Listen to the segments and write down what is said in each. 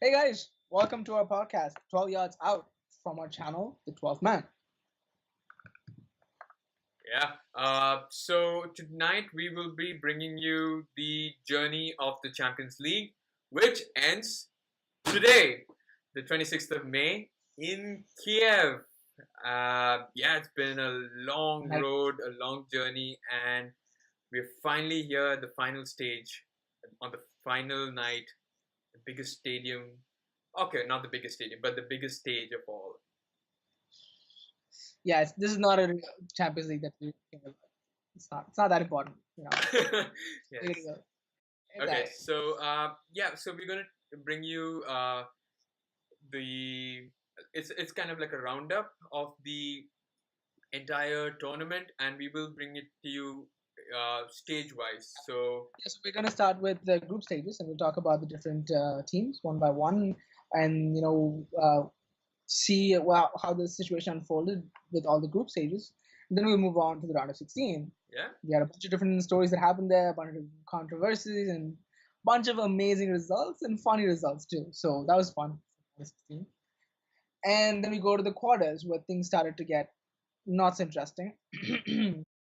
Hey guys, welcome to our podcast, 12 Yards Out, from our channel, The 12th Man. Yeah. So tonight we will be bringing you the journey of the Champions League, which ends today, the 26th of May, in Kiev. Yeah, it's been a long Like, road, a long journey, and we're finally here at the final stage, on the final night, the biggest stadium. Okay, not the biggest stadium, but the biggest stage of all. this is not a Champions League that we care about. It's not that important, Yes. Here we go. Hey Okay, guys. so we're gonna bring you the it's kind of like a roundup of the entire tournament, and we will bring it to you stage wise. So Yes, we're going to start with the group stages and we'll talk about the different teams one by one and, see how the situation unfolded with all the group stages. And then we'll move on to the round of 16. yeah, We had a bunch of different stories that happened there, a bunch of controversies, and a bunch of amazing results and funny results too. So that was fun. And then we go to the quarters where things started to get not so interesting.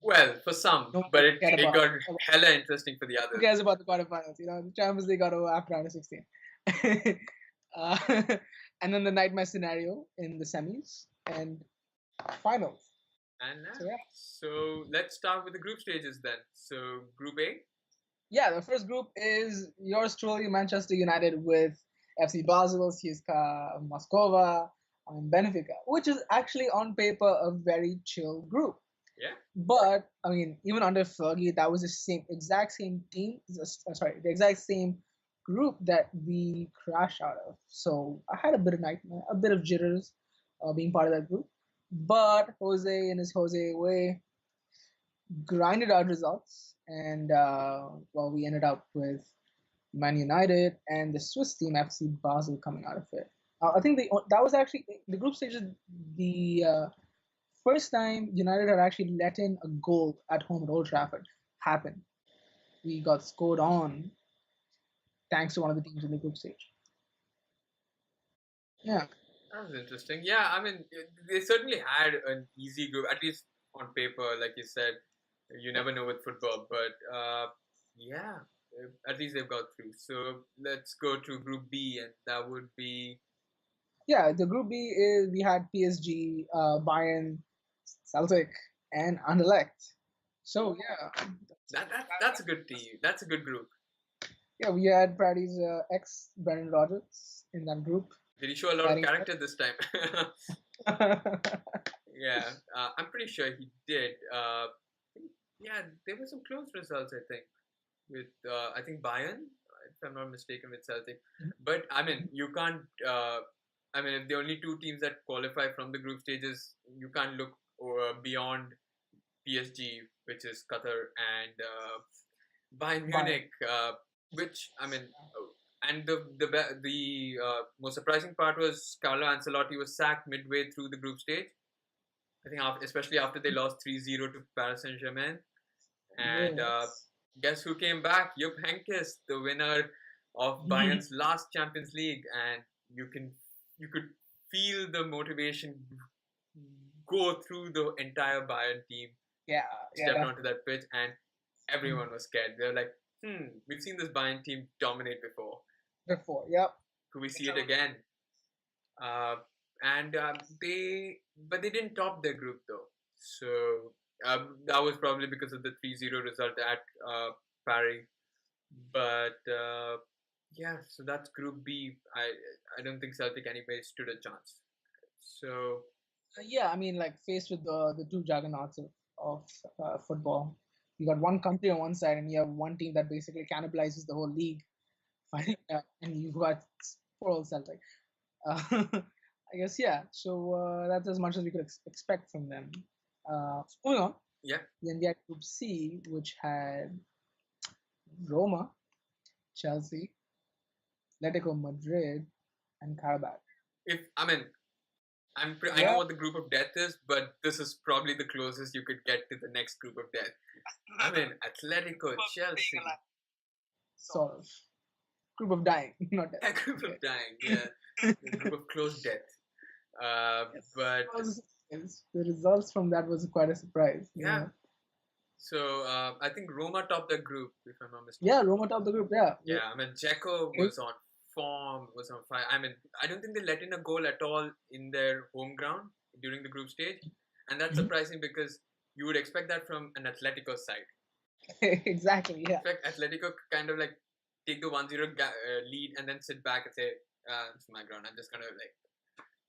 well, for some, No one but it cared it about got hella interesting for the who others. cares about the quarterfinals. The Champions League got over after round of 16. uh, and then the nightmare scenario in the semis and finals. And So yeah. so let's start with the group stages then. So Group A. Yeah, the first group is yours truly, Manchester United with FC Basel, CSKA Moscova, and Benfica, which is actually on paper a very chill group. Yeah. But I mean, even under Fergie, that was the exact same team. The exact same group that we crashed out of. So I had a bit of nightmare, a bit of jitters, being part of that group. But Jose, in his Jose way, grinded out results, and we ended up with Man United and the Swiss team FC Basel coming out of it. I think that was actually the group stage. The first time United had actually let in a goal at home at Old Trafford happened. We got scored on thanks to one of the teams in the group stage. Yeah. That was interesting. Yeah, I mean, they certainly had an easy group, at least on paper, like you said. You never know with football, but yeah, at least they've got through. So let's go to Group B, and that would be Yeah, the group B is we had PSG, Bayern, Celtic, and Anderlecht. So yeah, that's a good team. That's a good group. yeah, we had Brady's ex Brendan Rodgers in that group. Did he show a lot of character this time? Yeah, I'm pretty sure he did. Yeah, there were some close results, I think, with I think Bayern, if I'm not mistaken, with Celtic. But I mean, you can't. I mean, if the only two teams that qualify from the group stages, you can't look beyond PSG, which is Qatar, and Bayern Munich, which I mean, and the most surprising part was Carlo Ancelotti was sacked midway through the group stage. I think especially after they lost 3-0 to Paris Saint Germain, and Yes. guess who came back? Jupp Heynckes, the winner of Bayern's last Champions League, and you could feel the motivation go through the entire Bayern team. Yeah, Stepped onto that pitch, and everyone was scared. They were like, we've seen this Bayern team dominate before. Yep. Could we see it again? And but they didn't top their group though. So that was probably because of the 3-0 result at Paris. But yeah, so that's Group B. I don't think Celtic anyway stood a chance. So Yeah, I mean, like faced with the two juggernauts of football, you got one country on one side, and you have one team that basically cannibalizes the whole league. And you got poor old Celtic. Uh, I guess yeah. So that's as much as we could expect from them. Moving on. yeah, Then we had Group C, which had Roma, Chelsea, Atletico Madrid, and Karabakh. if I mean I know what the group of death is, but this is probably the closest you could get to the next group of death. I mean, Atletico, Chelsea. Sort of. Group of dying, not death. A group Okay. of dying, yeah, a group of close death. Yes. But The results from that was quite a surprise. yeah, so I think Roma topped the group, if I'm not mistaken. Yeah, Roma top the group. Yeah. Yeah, I mean, Dzeko was on form, was on fire. I mean, I don't think they let in a goal at all in their home ground during the group stage, and that's surprising because you would expect that from an Atletico side. Exactly. Yeah. In fact, Atletico kind of like take the 1-0 lead and then sit back and say, "It's my ground. I'm just gonna like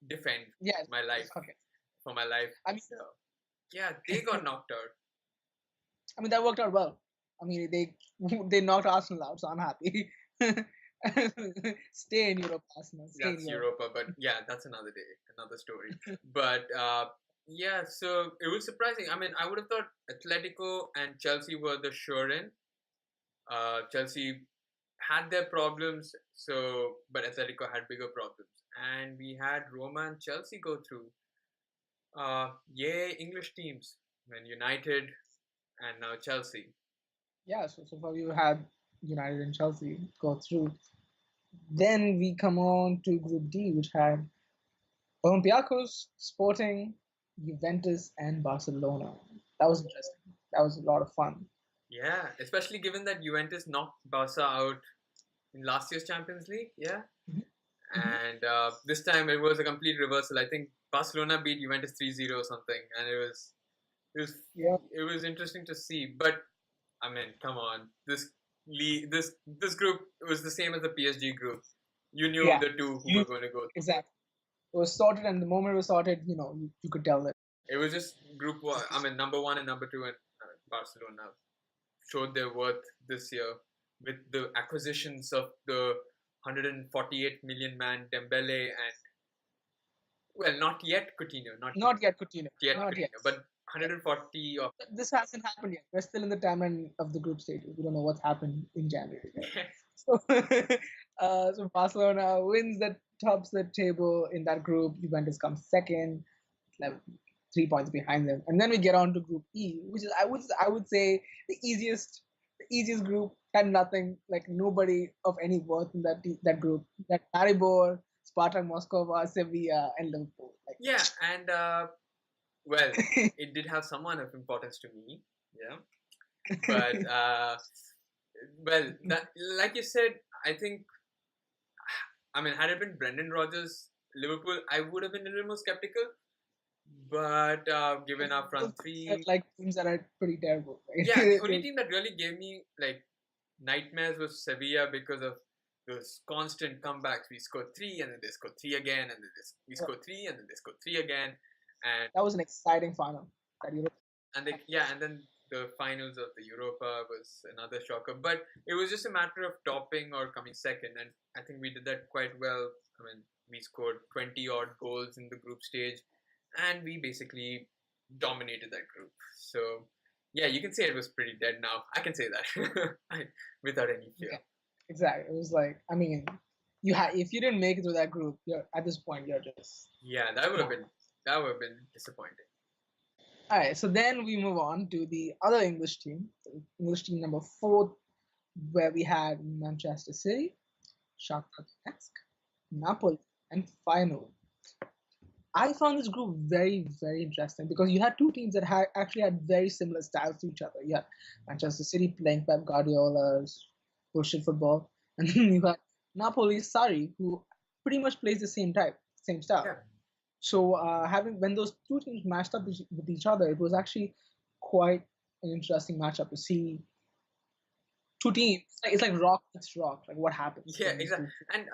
defend Yeah. my life Okay. for my life." I mean, So yeah, they got knocked out. that worked out well. I mean, they knocked Arsenal out, so I'm happy. Stay in Europe, Arsenal. Stay That's in Europe. Europa, but yeah, that's another day, another story. But yeah, so it was surprising. I mean, I would have thought Atletico and Chelsea were the sure in. Chelsea had their problems, so but Atletico had bigger problems, and we had Roma and Chelsea go through. Yay, English teams, when United and now Chelsea. Yeah. So far you had United and Chelsea go through. Then we come on to Group D, which had Olympiacos, Sporting, Juventus, and Barcelona. That was interesting. That was a lot of fun. Yeah, especially given that Juventus knocked Barca out in last year's Champions League. Yeah, and this time it was a complete reversal. I think Barcelona beat Juventus 3-0 or something, and it was Yeah. it was interesting to see. But I mean, come on, this group was the same as the PSG group. You knew Yeah. the two who were going to go. Exactly. It was sorted, and the moment it was sorted, you could tell it. It was just group one. I mean, number one and number two, and Barcelona showed their worth this year with the acquisitions of the 148 million man Dembele and well, not yet Coutinho, Not yet Coutinho. yet Not Coutinho, yet. but 140 of This hasn't happened yet. We're still in the timeline of the group stage. We don't know what's happened in January. Right? So, so Barcelona wins the tops the table in that group. Juventus comes second, like 3 points behind them, and then we get on to Group E, which is I would say the easiest group. Had nothing, like nobody of any worth in that group. That Maribor, Spartak Moscow, Sevilla, and Liverpool. Like, yeah, and well, it did have someone of importance to me, yeah, but well, that like you said, I think I mean had it been Brendan Rodgers, Liverpool, I would have been a little more skeptical. But given our front three, like teams that are pretty terrible. Right? yeah, the only team that really gave me like nightmares was Sevilla because of those constant comebacks. We scored three, and then they scored three again, and then we scored three, and then they scored three again, and that was an exciting final. That Europe. and then the finals of the Europa was another shocker. But it was just a matter of topping or coming second, and I think we did that quite well. I mean, we scored 20 odd goals in the group stage, and we basically dominated that group. So yeah, you can say it was pretty dead now. I can say that without any fear. Yeah, exactly. It was like, I mean, if you didn't make it through that group, you're at this point you're just Yeah, that would have been disappointing. all right. So then we move on to the other English team, the English team number 4, where we had Manchester City, Shakhtar Donetsk, Napoli, and Feyenoord. I found this group very, very interesting because you had two teams that actually had very similar styles to each other. You had Manchester City playing Pep Guardiola's bullshit football, and then you had Napoli Sarri, who pretty much plays the same style. Yeah. So when those two teams matched up with each other, it was actually quite an interesting matchup to see two teams. It's like rock against rock. Like what happens? Yeah, exactly. And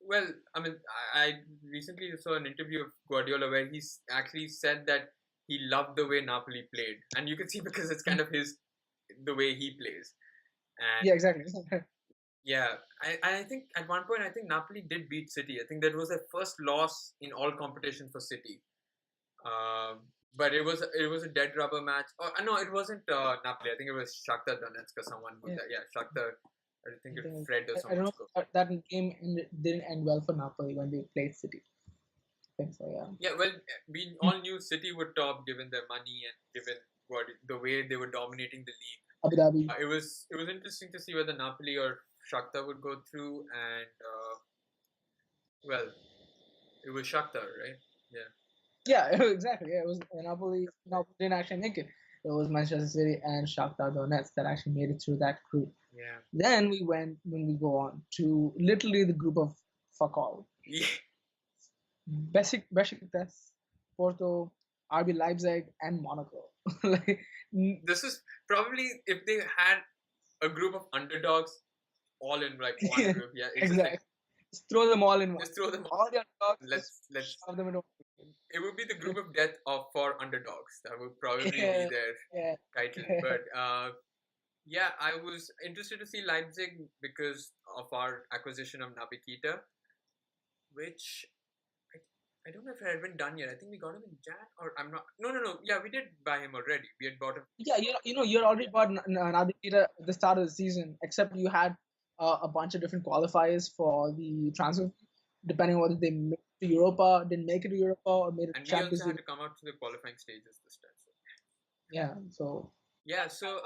well, I mean, I recently saw an interview of Guardiola where he actually said that he loved the way Napoli played, and you can see because it's kind of the way he plays. And yeah, exactly. yeah, I think at one point I think Napoli did beat City. I think that was their first loss in all competitions for City. But it was a dead rubber match. Oh no, it wasn't Napoli. I think it was Shakhtar Donetsk or someone. Yeah, Shakhtar. I think it's Fred or I someone. don't know that game didn't end well for Napoli when they played City. I think so, yeah. Yeah, well, we all knew City would top given their money and given the way they were dominating the league. Abu Dhabi. It was interesting to see whether Napoli or Shakhtar would go through, and well, it was Shakhtar, right? Yeah. Yeah, exactly. Yeah, it was Napoli. Napoli didn't actually make it. It was Manchester City and Shakhtar Donetsk that actually made it through that group. Yeah. Then when we go on to literally the group of fuck all. Yeah. Besiktas, Porto, RB Leipzig, and Monaco. Like, This is probably if they had a group of underdogs all in like one group. Yeah, it's just exactly. like Just throw them all in one. just throw them. All the underdogs, just Let's. shove them into one. It would be the group of death of for underdogs. That would probably be Yeah, their yeah, title. yeah. But yeah, I was interested to see Leipzig because of our acquisition of Nabikita, which I don't know if it had been done yet. I think we got him in Jan, or I'm not. No, no, no. Yeah, we did buy him already. We had bought him. Yeah, you're already bought Nabikita at the start of the season, except you had a bunch of different qualifiers for the transfer, depending on whether they made it to Europa, didn't make it to Europa, or made it And to we also Champions had League. to come out to the qualifying stages this time. So. Yeah, so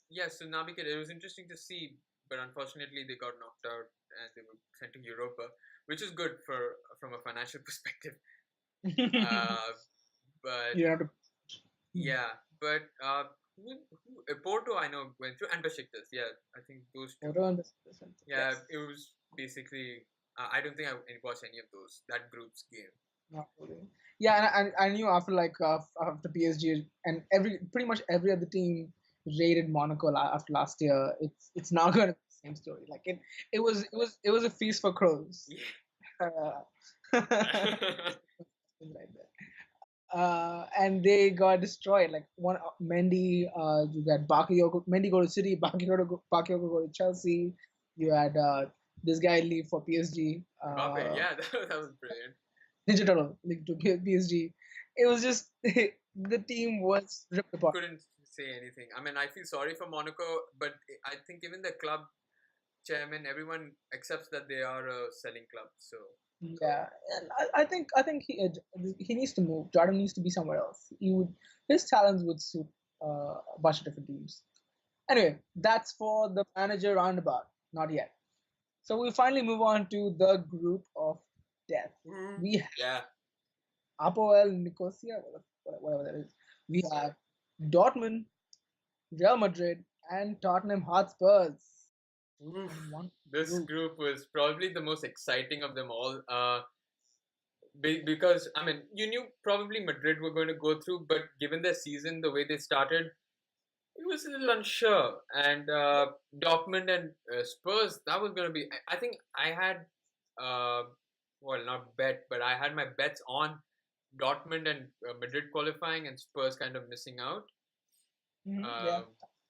Yeah, so so Nabikita, it was interesting to see, but unfortunately they got knocked out and they were sent to Europa, which is good for from a financial perspective. you Uh, but have to. yeah, but Porto I know went through and Besiktas. Yeah, I think those two. Yeah, Yes. it was basically. I don't think I watched any of those that group's game. Not really. Yeah, and I knew after after PSG and pretty much every other team rated Monaco after last year. It's not going to be the same story. Like it was a feast for crows. Yeah. Right there. And they got destroyed. Like one Mendy, you got Bakayoko. Mendy go to City, Bakayoko go to Chelsea. You had this guy leave for PSG. Mbappe, yeah, that was brilliant. Digital linked to PSG. It was just the team was ripped apart. Couldn't say anything. I mean, I feel sorry for Monaco, but I think even the club chairman, everyone accepts that they are a selling club. So Yeah, and I think he needs to move. Jordan needs to be somewhere else. His talents would suit a bunch of different teams. Anyway, that's for the manager roundabout. Not yet. So we finally move on to the group of death. We yeah, Apoel Nicosia, whatever that is. We have Dortmund, Real Madrid, and Tottenham Hotspurs. this group was probably the most exciting of them all. Because I mean, you knew probably Madrid were going to go through, but given their season, the way they started, it was a little unsure. And Dortmund and Spurs, that was going to be. I think I had, well, not bet, but I had my bets on Dortmund and Madrid qualifying and Spurs kind of missing out. Yeah.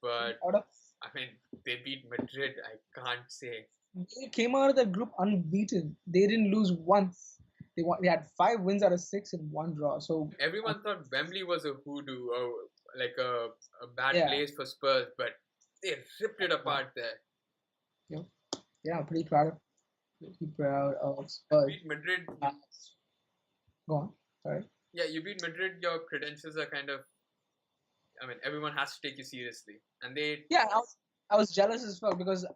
But Out of, I mean, they beat Madrid. I can't say. they came out of that group unbeaten. They didn't lose once. They had 5 wins out of 6 and 1 draw. So Everyone thought Wembley was a hoodoo or like a bad Yeah. place for Spurs, but they ripped it apart there. yeah, pretty proud of Spurs. Beat Madrid. Go on. Sorry. Yeah, you beat Madrid. Your credentials are kind of. I mean, everyone has to take you seriously, and they. Yeah, I was jealous as well because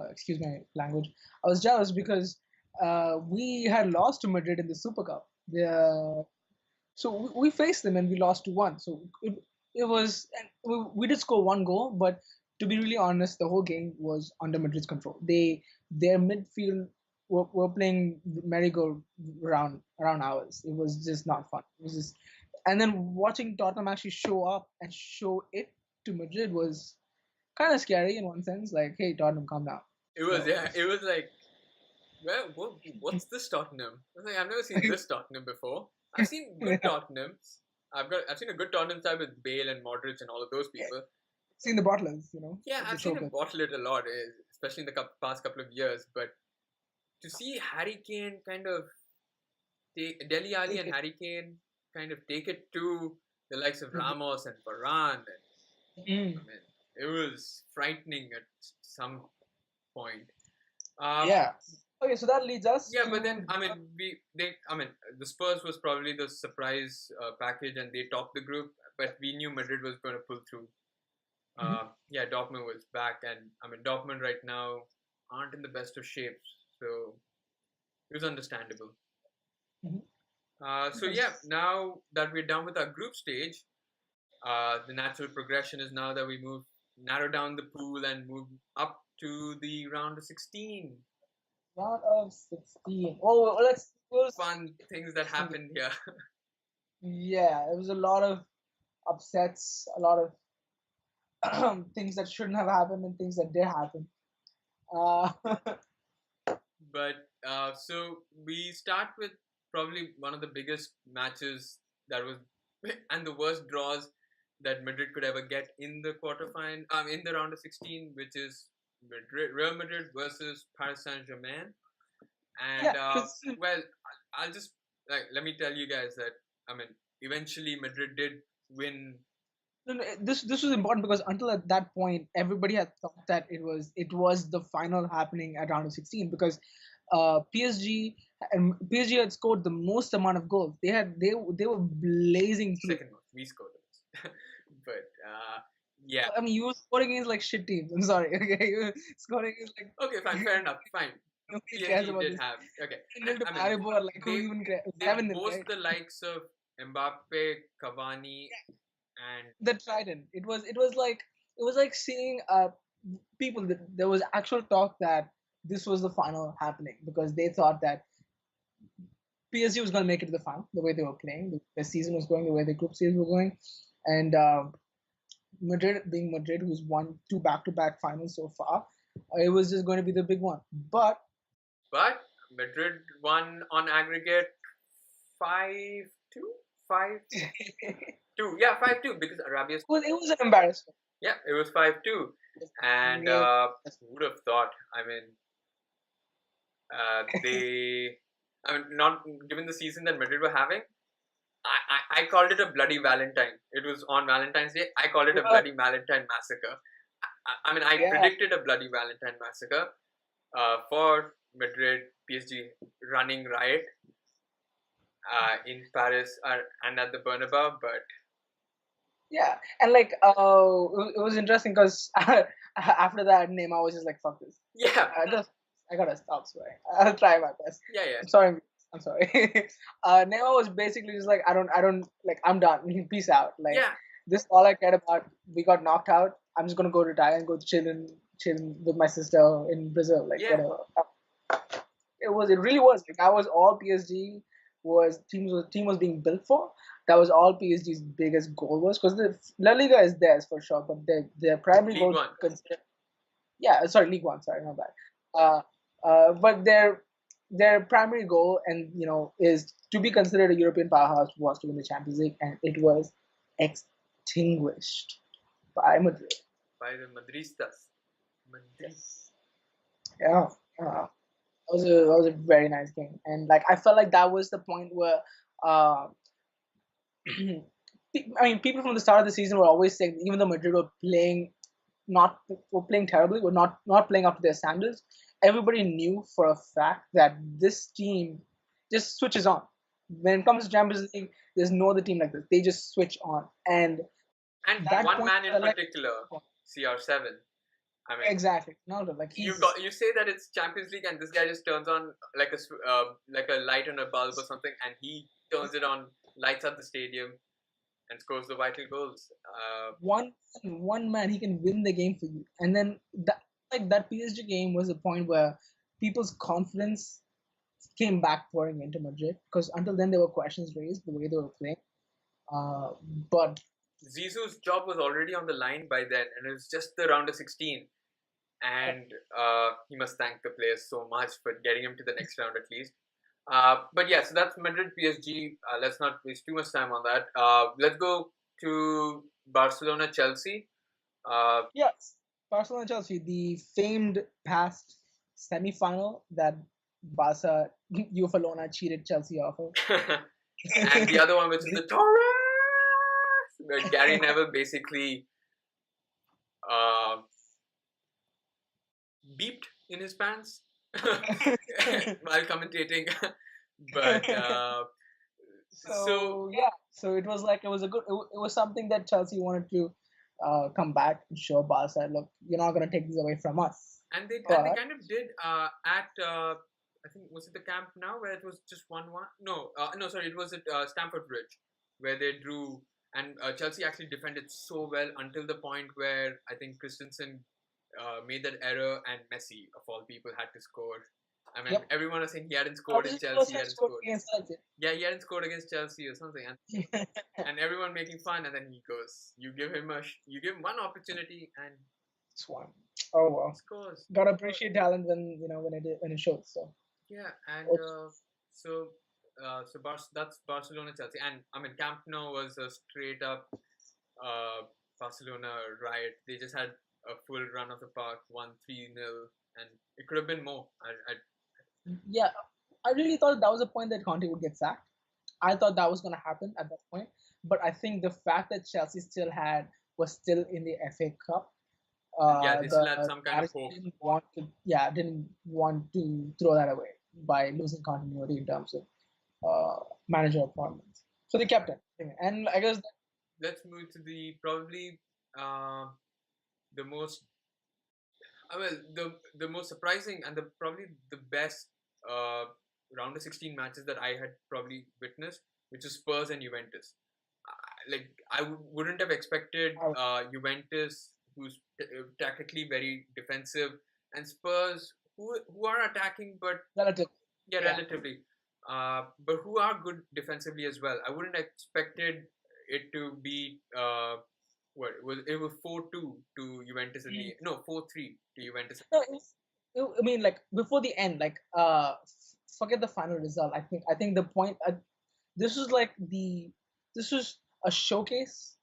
excuse my language. I was jealous because we had lost to Madrid in the Super Cup. So we faced them and we lost to 1. So it was and we did score 1 goal, but to be really honest, the whole game was under Madrid's control. Their midfield were playing merry-go-round around ours. It was just not fun. It was just, and then watching Tottenham actually show up and show it to Madrid was kind of scary in one sense. Like, hey, Tottenham, calm down. It was It was like, well, what's this Tottenham? I was like, I've never seen this Tottenham before. I've seen good Tottenhams. I've seen a good Tottenham side with Bale and Modric and all of those people. Seen the bottlers, Yeah, I've seen him bottle it a lot, especially in the past couple of years. But to see Harry Kane kind of Dele Alli and Harry Kane kind of take it to the likes of Ramos and Varane, I mean, it was frightening at some point. Yeah. Okay, so that leads us. Yeah, but then I mean, the Spurs was probably the surprise package, and they topped the group. But we knew Madrid was going to pull through. Mhm. Yeah, Dortmund was back, and I mean Dortmund right now aren't in the best of shapes, so it was understandable. Mhm. So yeah, now that we're done with our group stage, the natural progression is now that we narrow down the pool and move up to the round of 16. Round of 16. Oh, well, let's. Fun things that happened here. Yeah, it was a lot of upsets, a lot of things that shouldn't have happened and things that did happen. Uh, But so we start with probably one of the biggest matches that was, and the worst draws that Madrid could ever get in the quarterfinal, in the round of 16, which is Real Madrid versus Paris Saint Germain. And yeah, because well, I'll just let me tell you guys that I mean, eventually Madrid did win. no, no, this was important because until at that point, everybody had thought that it was the final happening at round of 16 because PSG had scored the most amount of goals. They were blazing through. Second most, we scored the most. But yeah, I mean, you were scoring against like shit teams. I'm sorry. Okay, you were scoring against like okay, fine, fair enough, fine. nobody cares PSG about did this. have okay, and Nil to I mean Maribor, like who they even cares? they 7-0, boast right? the likes of Mbappe, Cavani, and The Trident. It was like seeing people. There was actual talk that this was the final happening because they thought that PSG was going to make it to the final the way they were playing, the season was going, the way the group series were going, and Madrid being Madrid, who's won two back-to-back finals so far, it was just going to be the big one. But but Madrid won on aggregate 5-2, 5-2, yeah, 5-2 because Arabia. it was an embarrassment. Yeah, it was 5-2, and Really. who would have thought? I mean, they. I mean, not given the season that Madrid were having, I called it a bloody Valentine. It was on Valentine's Day. I called it a bloody Valentine massacre. I mean, I Yeah, predicted a bloody Valentine massacre for Madrid, PSG running riot in Paris and at the Bernabeu. But yeah, and like it was interesting because after that name, I was just like, "Fuck this." yeah, I gotta stop swearing. I'll try my best. yeah, yeah, I'm sorry. I'm sorry. Nema was basically just like, I don't like. I'm done. Peace out. Like yeah. this, is all I cared about. We got knocked out. I'm just gonna go retire and go chill with my sister in Brazil. Like Yeah, whatever. It really was like that was all PSG team was being built for. That was all PSG's biggest goal was because the La Liga is theirs for sure, but their primary League goal One. consider yeah, sorry, League One, sorry, not bad. But their primary goal and is to be considered a European powerhouse was to win the Champions League, and it was extinguished by Madrid. By the Madristas. Madrid. Yes. Yeah. That was a very nice game, and like I felt like that was the point where uh, I mean, people from the start of the season were always saying, even though Madrid were playing terribly, were not playing up to their standards. Everybody knew for a fact that this team just switches on. When it comes to Champions League, there's no other team like this. They just switch on, and And that one point, man in like particular, CR7. I mean, exactly, no, like you say that it's Champions League, and this guy just turns on like a light on a bulb or something, and he turns it on, lights up the stadium, and scores the vital goals. one man he can win the game for you, and then that PSG game was a point where people's confidence came back pouring into Madrid because until then there were questions raised the way they were playing. Uh, but Zizou's job was already on the line by then, and it was just the round of 16. And he must thank the players so much for getting him to the next round at least. But yeah, so that's Madrid PSG. Let's not waste too much time on that. Let's go to Barcelona Chelsea. yes, Barcelona Chelsea, the famed past semi-final that Barca Uefalona cheated Chelsea off of. And the other one, which is the Torres, where Gary Neville basically uh, beeped in his pants while commentating. But So yeah, so it was like it was something that Chelsea wanted to come back and show Barca, look, you're not gonna take these away from us. And they But kind of did at I think was it the Camp Nou where it was just 1-1. No, no, sorry, it was at Stamford Bridge where they drew, and Chelsea actually defended so well until the point where I think Christensen made that error and Messi of all people had to score. I mean, yep, everyone was saying he hadn't I scored was in just Chelsea, first he hadn't scored scored. against Chelsea. Yeah, he hadn't scored against Chelsea or something, and everyone making fun, and then he goes. You give him one opportunity and Swan. Oh well, scores. gotta appreciate talent when it shows. So Yeah, and it's that's Barcelona Chelsea, and I mean Camp Nou was a straight up Barcelona riot. They just had a full run of the park, won 3-0, and it could have been more. yeah, I really thought that was a point that Conte would get sacked. I thought that was gonna happen at that point, but I think the fact that Chelsea was still in the FA Cup, Yeah, they still had the some kind of management hope. didn't want to throw that away by losing continuity in terms of manager appointments. So they kept it, and I guess Let's move to the probably the most well the most surprising and the probably the best uh, round of 16 matches that I had probably witnessed, which is Spurs and Juventus. Like wouldn't have expected Juventus, who's tactically very defensive, and Spurs, who are attacking but relative, yeah, yeah, relatively, but who are good defensively as well. I wouldn't have expected it to be what it was 4-2 to Juventus in the no 4-3 to Juventus. no, I mean, like before the end, like forget the final result. I think the point. This was like this was a showcase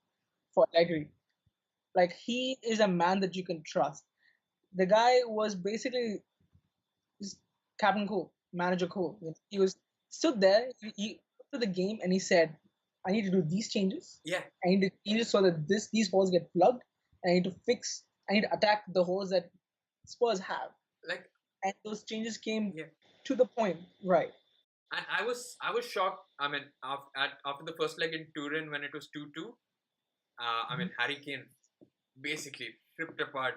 for Allegri. Like he is a man that you can trust. The guy was basically just Captain Cool, Manager Cool. He was stood there. He looked at the game and he said, "I need to do these changes. Yeah, I need to change it so that these holes get plugged. I need to fix. I need to attack the holes that Spurs have." like And those changes came yeah, to the point, right? and I was shocked. I mean, after the first leg in Turin when it was 2-2, I mean Harry Kane basically ripped apart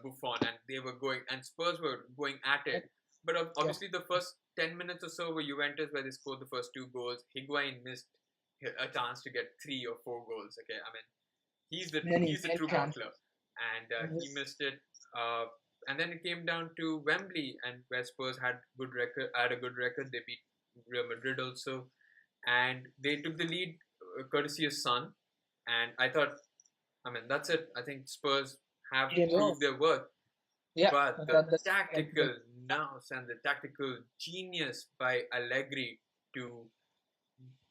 Buffon, and they were going, and Spurs were going at it. But Yeah. obviously, the first 10 minutes or so were Juventus, where they scored the first two goals. Higuain missed a chance to get 3 or 4 goals. Okay, I mean, he's the Many true chances. bottler, and he missed it. And then it came down to Wembley, and where Spurs had a good record. They beat Real Madrid also, and they took the lead courtesy of Son. And I thought, I mean, that's it. I think Spurs have proved their worth. Yeah, But the that's tactical nous and the tactical genius by Allegri to,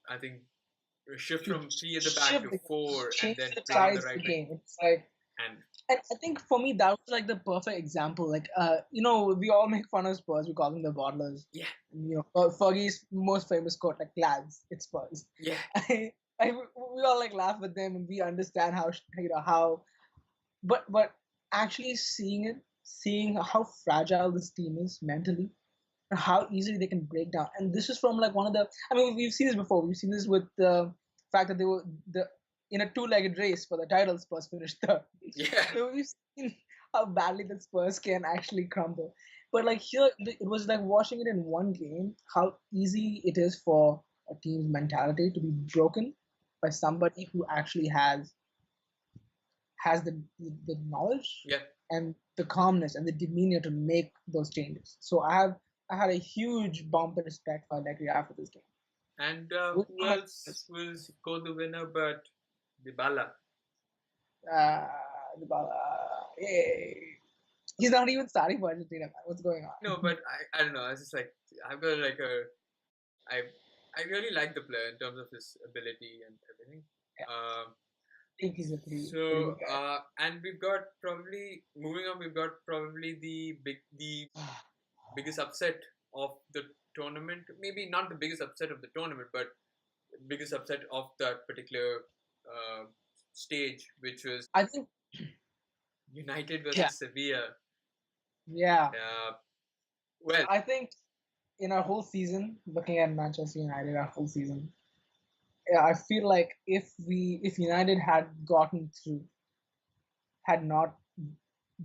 I think, shift from 3 at the back to 4 and change then the play on the tides of right the wing. game. It's like, And and I think for me that was like the perfect example. Like, we all make fun of Spurs. We call them the bottlers. yeah, Fergie's most famous quote, like, "Lads, it's Spurs." yeah, We all like laugh with them, and we understand how, but actually seeing how fragile this team is mentally, and how easily they can break down. And this is from like one of the. I mean, we've seen this before. We've seen this with the fact that they were the in a two-legged race for the title. Spurs finished third. yeah. So we've seen how badly the Spurs can actually crumble. But like here, it was like watching it in one game. How easy it is for a team's mentality to be broken by somebody who actually has the knowledge Yeah. and the calmness and the demeanor to make those changes. So I had a huge bump in respect for Allegri after this game. And who else will score the winner but Dybala? Uh, Yay. He's not even starting for Argentina, man. What's going on? No, but I don't know. It's just like I've got like I I really like the player in terms of his ability and everything. Yeah. Um, I think he's a pretty so good guy. and we've got probably moving on. We've got probably the biggest upset of the tournament. Maybe not the biggest upset of the tournament, but biggest upset of that particular stage, which was I think United versus Sevilla. Yeah. Well, I think in our whole season, looking at Manchester United, our whole season, I feel like if United had gotten through, had not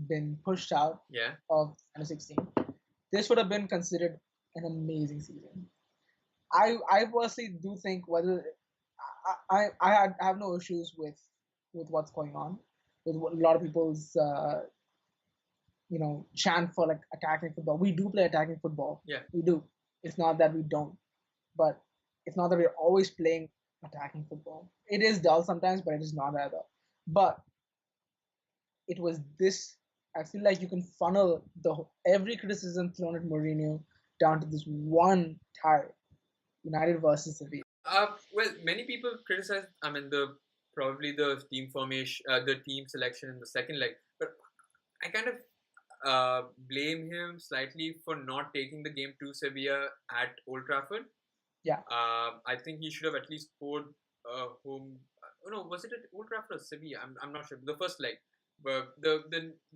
been pushed out of under 16, this would have been considered an amazing season. I personally do think whether I have no issues with what's going on with a lot of people's chant for like attacking football. We do play attacking football. Yeah, we do. It's not that we don't, but it's not that we're always playing attacking football. It is dull sometimes, but it is not that dull. But it was this. I feel like you can funnel every criticism thrown at Mourinho down to this one tie, United versus Sevilla. Well, many people criticize. I mean, probably the team formation, the team selection in the second leg. But I kind of blame him slightly for not taking the game to Sevilla at Old Trafford. Yeah. I think he should have at least scored home. Oh no, was it at Old Trafford or Sevilla? I'm not sure. The first leg. But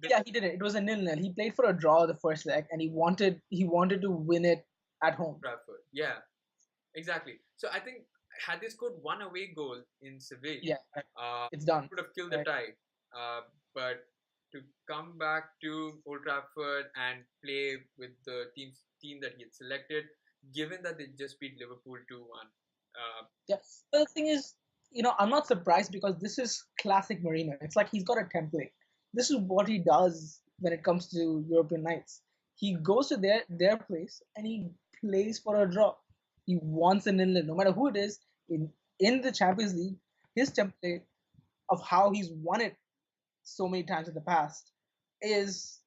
yeah, he did it. It was a 0-0. He played for a draw the first leg, and he wanted to win it at home. Trafford. Yeah, exactly. So I think had they scored one away goal in Seville, it's done. Would have killed the tie. But to come back to Old Trafford and play with the team that he had selected, given that they just beat Liverpool 2-1. Yes. The thing is, I'm not surprised because this is classic Mourinho. It's like he's got a template. This is what he does when it comes to European nights. He goes to their place and he plays for a draw. He wants an inlet, no matter who it is in the Champions League. His template of how he's won it so many times in the past is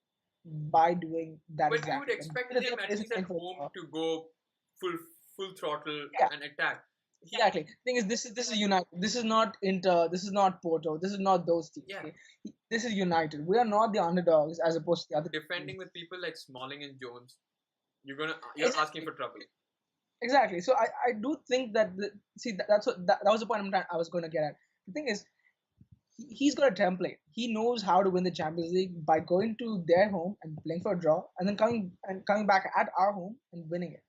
by doing that. But you would expect him at least at home to go full throttle and attack. Exactly. Thing is, this is United. This is not Inter. This is not Porto. This is not those teams. Yeah. Okay? This is United. We are not the underdogs as opposed to the other. Defending with people like Smalling and Jones, you're asking for trouble. Exactly. So I do think that that was the point I was going to get at. The thing is, he's got a template. He knows how to win the Champions League by going to their home and playing for a draw, and then coming back at our home and winning it.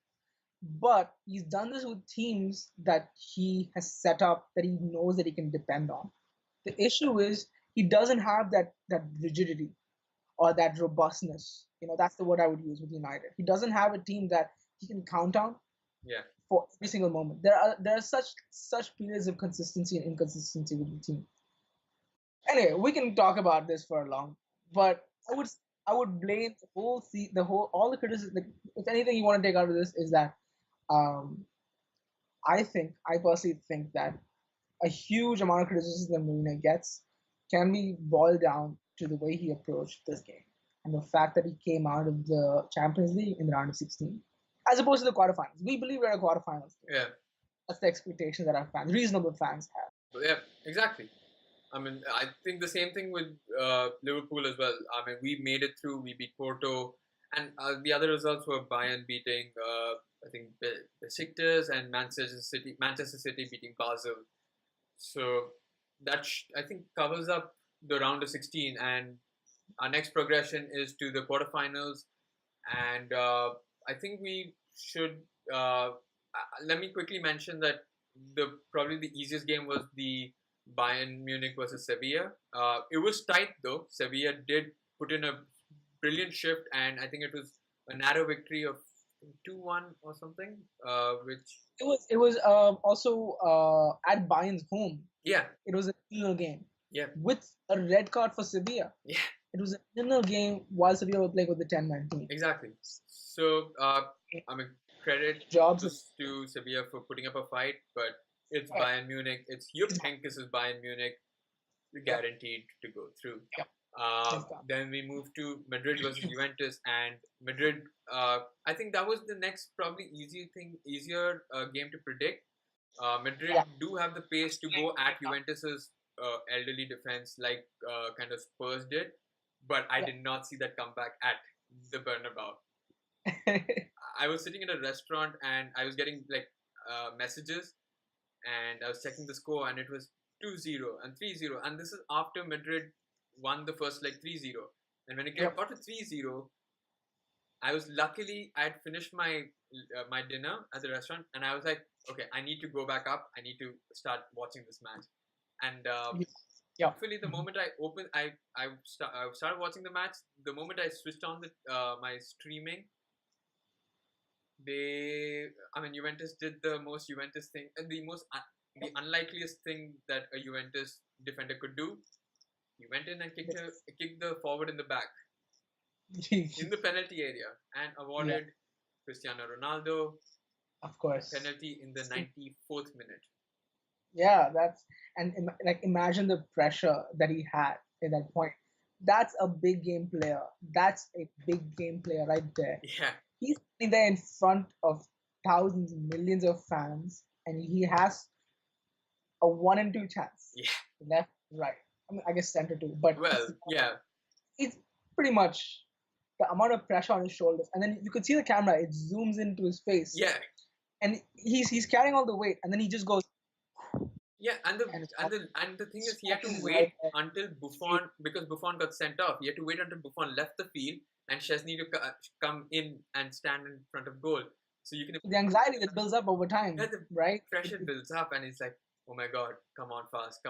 But he's done this with teams that he has set up that he knows that he can depend on. The issue is he doesn't have that rigidity or that robustness. That's the word I would use with United. He doesn't have a team that he can count on. Yeah. For every single moment. There are such periods of consistency and inconsistency with the team. Anyway, we can talk about this for long, but I would blame all the criticism. If anything you want to take out of this is that I personally think that a huge amount of criticism that Mourinho gets can be boiled down to the way he approached this game and the fact that he came out of the Champions League in the round of 16 as opposed to the quarterfinals. We believe we're a quarterfinals. Yeah. That's the expectation that our fans, reasonable fans, have. Yeah, exactly. I mean, I think the same thing with Liverpool as well. I mean, we made it through. We beat Porto, and the other results were Bayern beating, I think, Besiktas and Manchester City beating Basel. So that I think covers up the round of 16, and our next progression is to the quarterfinals. And I think we should. Let me quickly mention that probably the easiest game was the Bayern Munich versus Sevilla. It was tight though. Sevilla did put in a brilliant shift, and I think it was a narrow victory of 2-1 or something. Which it was also at Bayern's home. Yeah, it was a 0 game. Yeah, with a red card for Sevilla. Yeah, it was a 0 game while Sevilla were playing with the 10-man team. Exactly. So I mean, credit to Sevilla for putting up a fight, but it's Bayern Munich. It's Jupp Heynckes' Bayern Munich. You're guaranteed to go through. Yeah. Then we move to Madrid versus Juventus, and Madrid. I think that was the next probably easier game to predict. Madrid do have the pace to go at Juventus's elderly defense like kind of Spurs did, but I did not see that comeback at the Bernabeu. I was sitting in a restaurant and I was getting like messages, and I was checking the score, and it was 2-0 and 3-0, and this is after Madrid won the first leg 3-0, and when it got to 3-0, I had finished my my dinner at the restaurant, and I was like, okay, I need to go back up. I need to start watching this match, and Yeah. Literally, the moment I opened, I started watching the match. The moment I switched on the my streaming, Juventus did the most Juventus thing, and the unlikeliest thing that a Juventus defender could do. He went in and kicked the forward in the back in the penalty area and Yeah, awarded Cristiano Ronaldo of course. penalty in the 94th minute. Yeah, that's like imagine the pressure that he had at that point. That's a big game player. That's a big game player right there. Yeah, He's sitting there in front of thousands, millions of fans, and he has a 1 in 2 chance. yeah. Left, right. I mean, I guess center too, but Well, yeah, it's pretty much the amount of pressure on his shoulders, and then you could see the camera. It zooms into his face, yeah, and he's carrying all the weight, and then he just goes. yeah. And And it's the thing is, he had to stopping wait right there. until Buffon, because Buffon got sent off. He had to wait until Buffon left the field and Chesney to come in and stand in front of goal. So you can The anxiety that builds up over time, yeah, the right? pressure builds up, and it's like, oh my god, come on fast.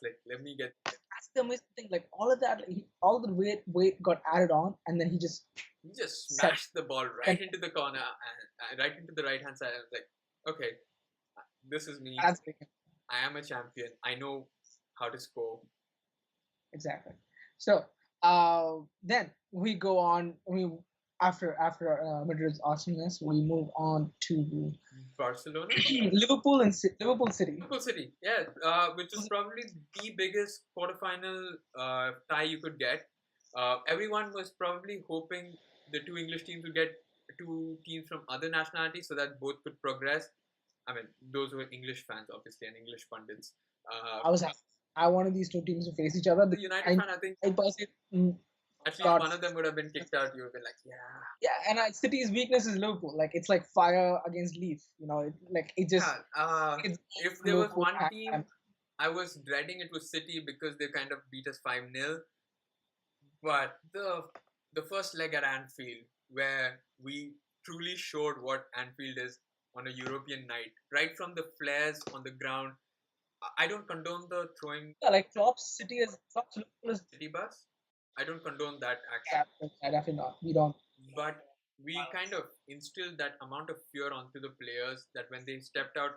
Like, let me get. That's the amazing thing. Like all of that, all the weight got added on, and then he just He just set. smashed the ball right into the corner and right into the right hand side. I was like, okay, this is me. That's big. I am a champion. I know how to score. Exactly. So then we go on. After Madrid's awesomeness, we move on to Barcelona, Liverpool Liverpool City. Liverpool City, yeah, which is probably the biggest quarterfinal tie you could get. Everyone was probably hoping the two English teams would get two teams from other nationalities so that both could progress. I mean, those were English fans, obviously, and English pundits. I wanted these two teams to face each other. The United fan, I think, I personally at least one of them would have been kicked out. You would have been like, yeah. Yeah, and City's weakness is Liverpool. Like it's like fire against leaf. You know, it just. If there was one team I was dreading, it was City because they kind of beat us 5-0. But the first leg at Anfield, where we truly showed what Anfield is on a European night, right from the flares on the ground. I don't condone the throwing. Yeah, like Klopp's Liverpool is. City bus. I don't condone that action. Yeah, definitely not. We don't. But we kind of instilled that amount of fear onto the players that when they stepped out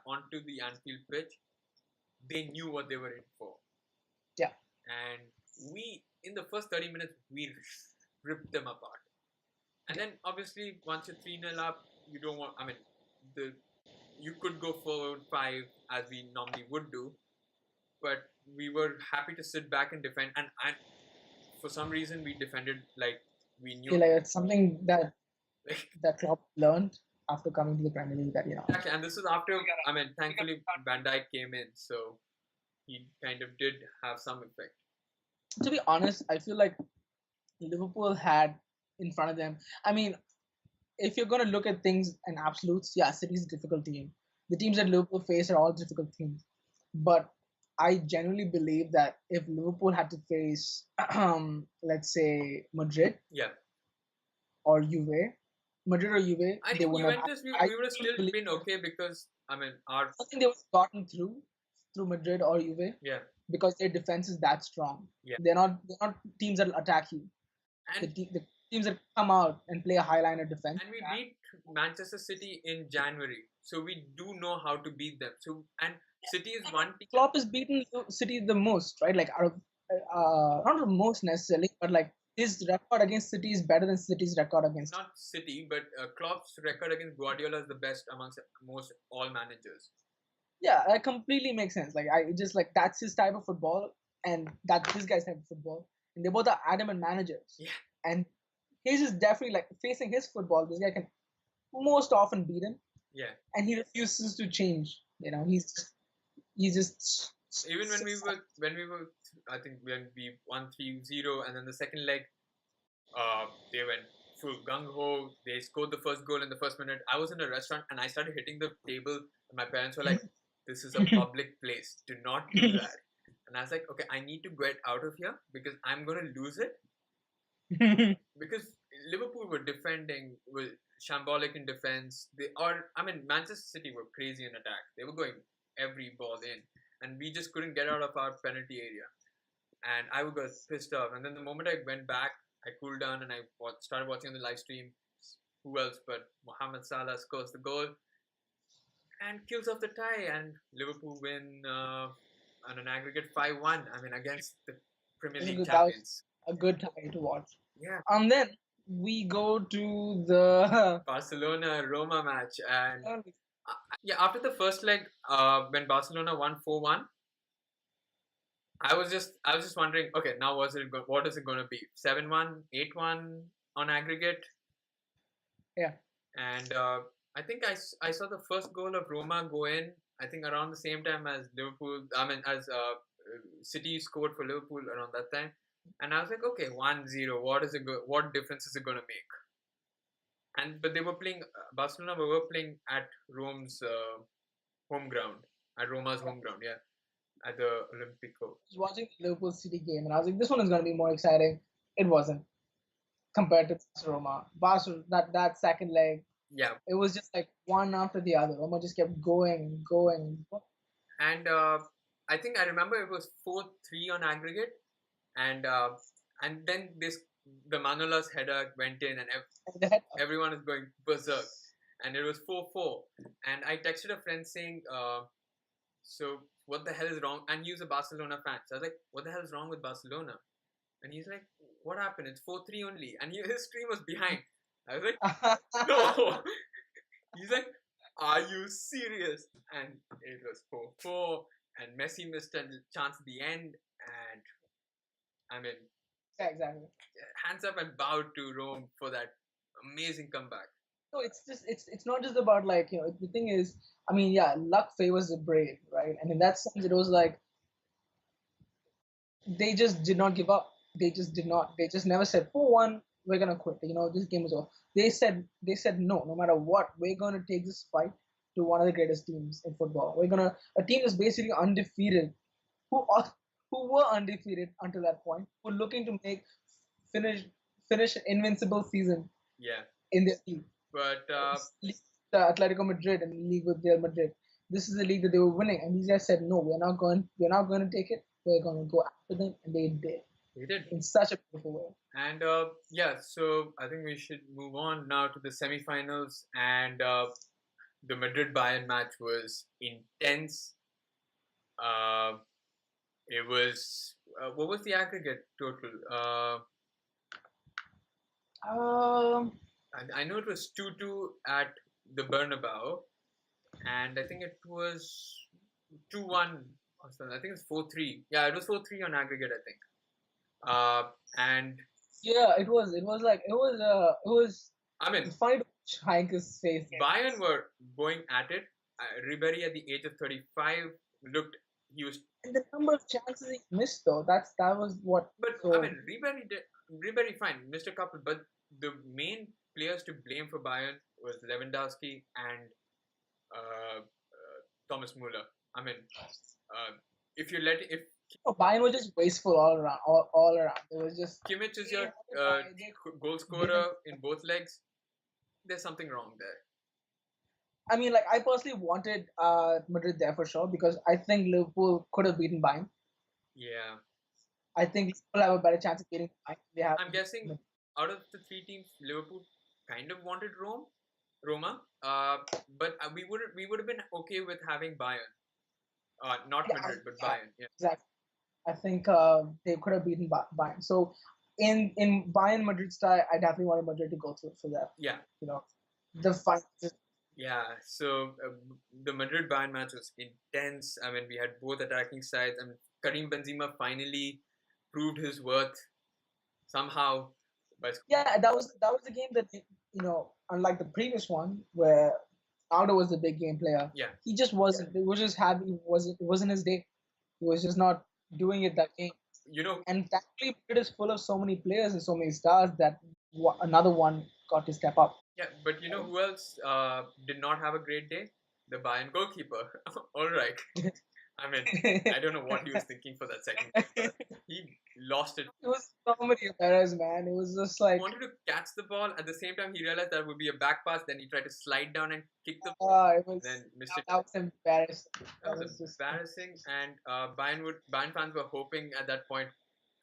onto the Anfield pitch, they knew what they were in for. Yeah. And we, in the first 30 minutes, we ripped them apart. And then obviously once you're 3-0 up, you don't want. I mean, you could go forward 5 as we normally would do, but we were happy to sit back and defend. And for some reason, we defended like we knew. Like it's something that Klopp learned after coming to the Premier League. That Exactly, and this is after. I mean, thankfully Van Dijk came in, so he kind of did have some effect. To be honest, I feel like Liverpool had in front of them. I mean, if you're going to look at things in absolutes, yeah, City's a difficult team. The teams that Liverpool face are all difficult teams. But I genuinely believe that if Liverpool had to face, let's say, Madrid, yeah, or Juve, Madrid or Juve, I think Juventus, we would have still been okay because I mean, I think they would have gotten through Madrid or Juve. Yeah. Because their defense is that strong. Yeah. They're not teams that will attack you. And the teams that come out and play a highliner defense. And we beat Manchester City in January, so we do know how to beat them. So City is one team. Klopp has beaten City the most, right? Like out of not the most necessarily, but like his record against City is better than City's record against. Not City, but Klopp's record against Guardiola is the best amongst most all managers. Yeah, that completely makes sense. Like I just like that's his type of football, and that's this guy's type of football, and they both are adamant managers. Yeah. And his is definitely like facing his football. This guy can most often beat him. Yeah. And he refuses to change. You know, he's just. Even when we were, I think when we won 3-0, and then the second leg, they went full gung ho. They scored the first goal in the first minute. I was in a restaurant and I started hitting the table, and my parents were like, "This is a public place. Do not do that." And I was like, "Okay, I need to get out of here because I'm gonna lose it." Because Liverpool were defending, were shambolic in defense. Manchester City were crazy in attack. They were going every ball in. and we just couldn't get out of our penalty area. And I got pissed off. And then the moment I went back, I cooled down and I started watching the live stream. Who else but Mohamed Salah scores the goal and kills off the tie, and Liverpool win on an aggregate 5-1. I mean, against the Premier League champions. A good tie to watch. Yeah. And then we go to the Barcelona-Roma match, and yeah, after the first leg, when Barcelona won 4-1, I was just wondering, okay, now what is it going to be? 7-1, 8-1 on aggregate? Yeah. And I think I saw the first goal of Roma go in, I think around the same time as Liverpool, as City scored for Liverpool around that time. And I was like, okay, 1-0, what difference is it going to make? But they were playing, Barcelona were playing at Rome's home ground, at Roma's home ground, yeah, at the Olympico. I was watching the Liverpool City game and I was like, this one is going to be more exciting. It wasn't, compared to Roma. That second leg, yeah, it was just like one after the other. Roma just kept going. And I think I remember it was 4-3 on aggregate, and then the Manola's header went in, and everyone is going berserk, and it was 4-4. And I texted a friend saying, so what the hell is wrong? And he was a Barcelona fan. So I was like, what the hell is wrong with Barcelona? And he's like, what happened? It's 4-3 only. And his stream was behind. I was like, no. He's like, are you serious? And it was 4-4. And Messi missed a chance at the end. And I mean, yeah, exactly. Hands up and bow to Rome for that amazing comeback. No, it's not just about, like, the thing is, I mean, yeah, luck favors the brave, right? And in that sense, it was like they just did not give up. They just did not. They just never said 4-1. We're gonna quit. This game is over. They said no matter what, we're gonna take this fight to one of the greatest teams in football. A team that's basically undefeated, who were undefeated until that point, who were looking to finish an invincible season. Yeah. In their league. But the Atletico Madrid and the league with Real Madrid. This is the league that they were winning, and these guys said, no, we're not going to take it. We're going to go after them, and they did. They did in such a beautiful way. And yeah, so I think we should move on now to the semifinals, and the Madrid Bayern match was intense. It was what was the aggregate total? I know it was 2-2 at the Bernabeu, and I think it was 2-1 or something. I think it's 4-3. Yeah, it was 4-3 on aggregate, I think. And yeah, it was. I mean, funny to watch Heinkes' face. Bayern were going at it. Ribéry at the age of 35 looked. He was. And the number of chances he missed, though, that was what. But so, I mean, Ribéry fine missed a couple, but the main players to blame for Bayern was Lewandowski and Thomas Muller. I mean, if Bayern was just wasteful all around. All around. It was just. Kimmich is your goal scorer in both legs. There's something wrong there. I mean, like, I personally wanted Madrid there for sure because I think Liverpool could have beaten Bayern. Yeah. I think Liverpool have a better chance of beating Bayern. I'm guessing out of the three teams, Liverpool kind of wanted Roma, but we would have been okay with having Bayern. Not Madrid, but Bayern. Yeah. Exactly. I think they could have beaten Bayern. So in Bayern Madrid style, I definitely wanted Madrid to go through for that. Yeah. The fight. Yeah. So the Madrid Bayern match was intense. I mean, we had both attacking sides, and Karim Benzema finally proved his worth somehow. Yeah, that was the game that unlike the previous one where Ronaldo was the big game player. Yeah. He just wasn't. It was just happy. It wasn't his day. He was just not doing it that game. And thankfully, it is full of so many players and so many stars that another one got to step up. Yeah, but who else did not have a great day? The Bayern goalkeeper. All right. I mean, I don't know what he was thinking for that second goal, but he lost it. It was comedy of errors, man. It was just He like, wanted to catch the ball. At the same time, he realized that would be a back pass. Then he tried to slide down and kick the ball. it was Then missed it. that was embarrassing. That That was was just embarrassing. And Bayern fans were hoping at that point,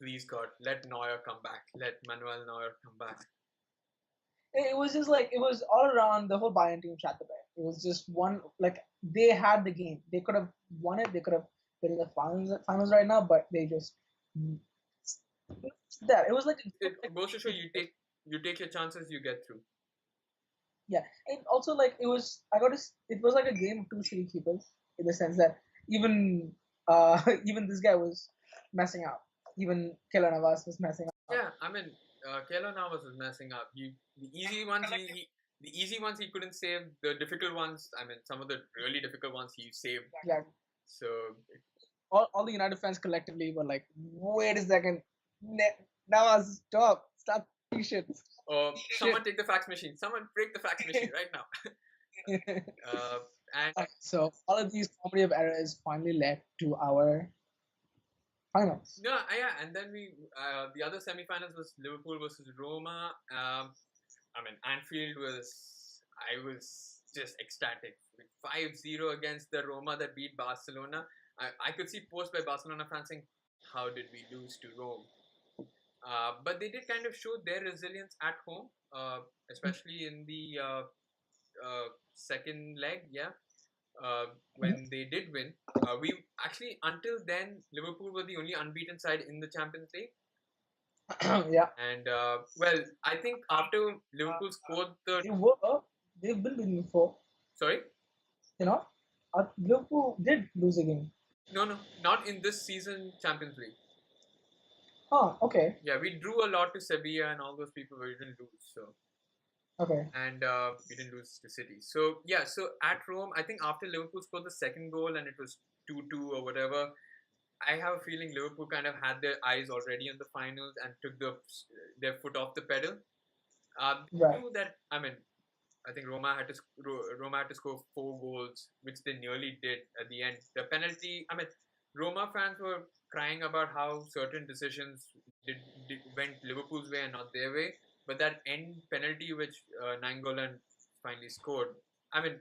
please God, let Neuer come back. Let Manuel Neuer come back. it was just like it was all around the whole Bayern team shot the bed. It was just one like they had the game. They could have won it. They could have been in the finals right now, but they just that. It was like It goes to show you take your chances, you get through. yeah, and also like it was it was like a game of two shitty keepers in the sense that even even this guy was messing up. Even Keylor Navas was messing up. Yeah, I mean, Keylor Navas was messing up. The easy ones he couldn't save. The difficult ones, I mean, some of the really difficult ones he saved. Yeah. So all the United fans collectively were like, wait a second, Navas, stop shit. Someone take the fax machine. Someone break the fax machine right now. And so all of these comedy of errors finally led to our finals. No, yeah, and then the other semi-finals was Liverpool versus Roma. I mean, Anfield I was just ecstatic. 5-0 against the Roma that beat Barcelona. I could see posts by Barcelona fans saying, how did we lose to Rome? But they did kind of show their resilience at home, especially in the second leg, when they did win. We actually, until then, Liverpool were the only unbeaten side in the Champions League. Yeah. And I think after Liverpool scored they've been beaten before. Sorry? Liverpool did lose a game. No, not in this season Champions League. Oh, okay. Yeah, we drew a lot to Sevilla and all those people, but we didn't lose. So. Okay. And we didn't lose to City. So at Rome, I think after Liverpool scored the second goal and it was 2-2 or whatever, I have a feeling Liverpool kind of had their eyes already on the finals and took their foot off the pedal. They knew that, I mean, I think Roma had to score 4 goals, which they nearly did at the end. The penalty, I mean, Roma fans were crying about how certain decisions went Liverpool's way and not their way. But that end penalty, which Nainggolan finally scored, I mean,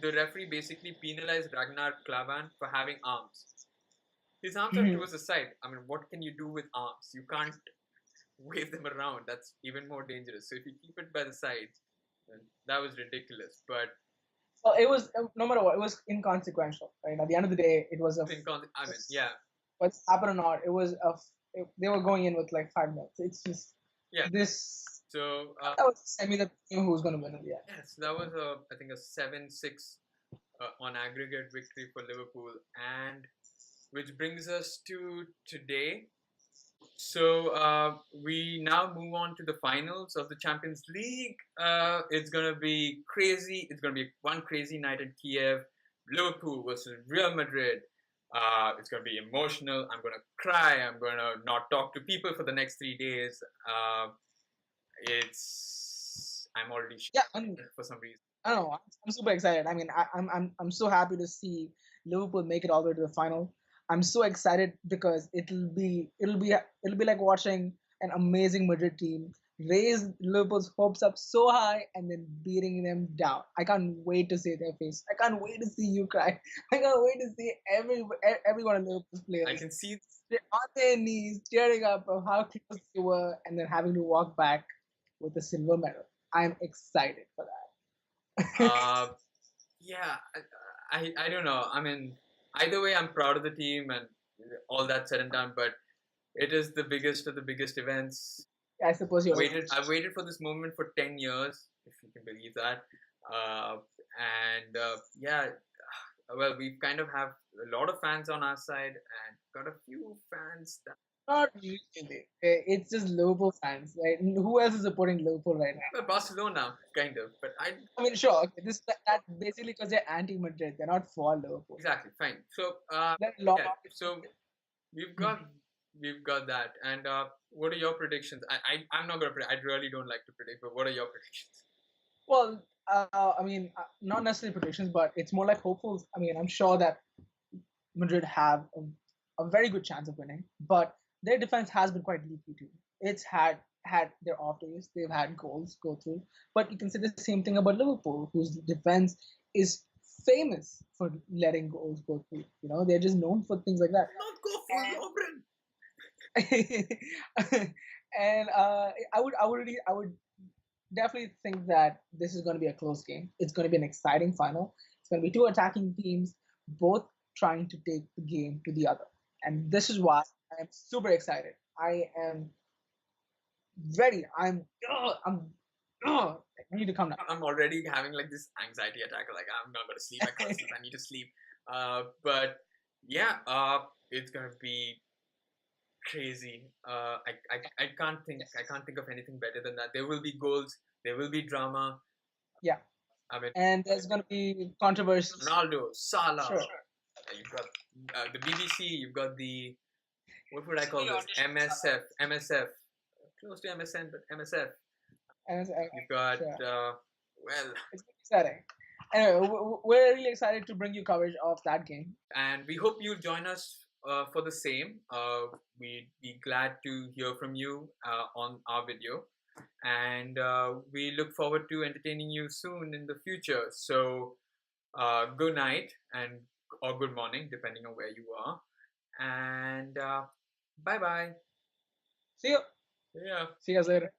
the referee basically penalized Ragnar Klavan for having arms. His arms are towards the side. I mean, what can you do with arms? You can't wave them around. That's even more dangerous. So if you keep it by the sides, then that was ridiculous. But well, it was no matter what, it was inconsequential. Right? At the end of the day, it was yeah. What's happened or not, it was they were going in with like 5 minutes. It's just this. So that was the team who was going to win it. Yeah. Yes, that was I think a 7-6 on aggregate victory for Liverpool, and which brings us to today. So we now move on to the finals of the Champions League. It's gonna be crazy. It's gonna be one crazy night in Kiev. Liverpool versus Real Madrid. It's gonna be emotional. I'm gonna cry. I'm gonna not talk to people for the next 3 days. I'm already for some reason. I don't know. I'm super excited. I mean, I'm so happy to see Liverpool make it all the way to the final. I'm so excited because it'll be like watching an amazing Madrid team raise Liverpool's hopes up so high and then beating them down. I can't wait to see their face. I can't wait to see you cry. I can't wait to see every one of Liverpool's players. I can see on their knees, tearing up of how close they were, and then having to walk back with a silver medal. I'm excited for that. Yeah, I don't know. I mean, either way, I'm proud of the team and all that said and done, but it is the biggest of the biggest events. I suppose you I've waited for this moment for 10 years, if you can believe that. Well, we kind of have a lot of fans on our side and got a few fans that. Not really. It's just Liverpool fans, right? Who else is supporting Liverpool right now? Barcelona, kind of. But I mean, sure. Okay, that basically because they're anti-Madrid. They're not for Liverpool. Exactly. Fine. So, so we've got that. And what are your predictions? I'm not gonna predict. I really don't like to predict. But what are your predictions? Well, I mean, not necessarily predictions, but it's more like hopefuls. I mean, I'm sure that Madrid have a very good chance of winning, but their defense has been quite leaky too. It's had their off days. They've had goals go through, but you can say the same thing about Liverpool, whose defense is famous for letting goals go through. You know, they're just known for things like that. Not go full Lovren. And I would definitely think that this is going to be a close game. It's going to be an exciting final. It's going to be two attacking teams, both trying to take the game to the other. And this is why I'm super excited. I am ready. I need to come down. I'm already having like this anxiety attack. Like I'm not gonna sleep. I can't sleep. I need to sleep. But yeah, it's gonna be crazy. I can't think. I can't think of anything better than that. There will be goals. There will be drama. Yeah. I mean, and there's going to be controversy. Ronaldo, Salah. Sure. You've got the BBC. You've got the what would I call this? MSF. Close to MSN, but MSF. You've got sure. well. It's exciting. Anyway, we're really excited to bring you coverage of that game. And we hope you'll join us for the same. We'd be glad to hear from you on our video. And we look forward to entertaining you soon in the future. So, good night and or good morning, depending on where you are. And bye bye. See you. Yeah. See you guys later.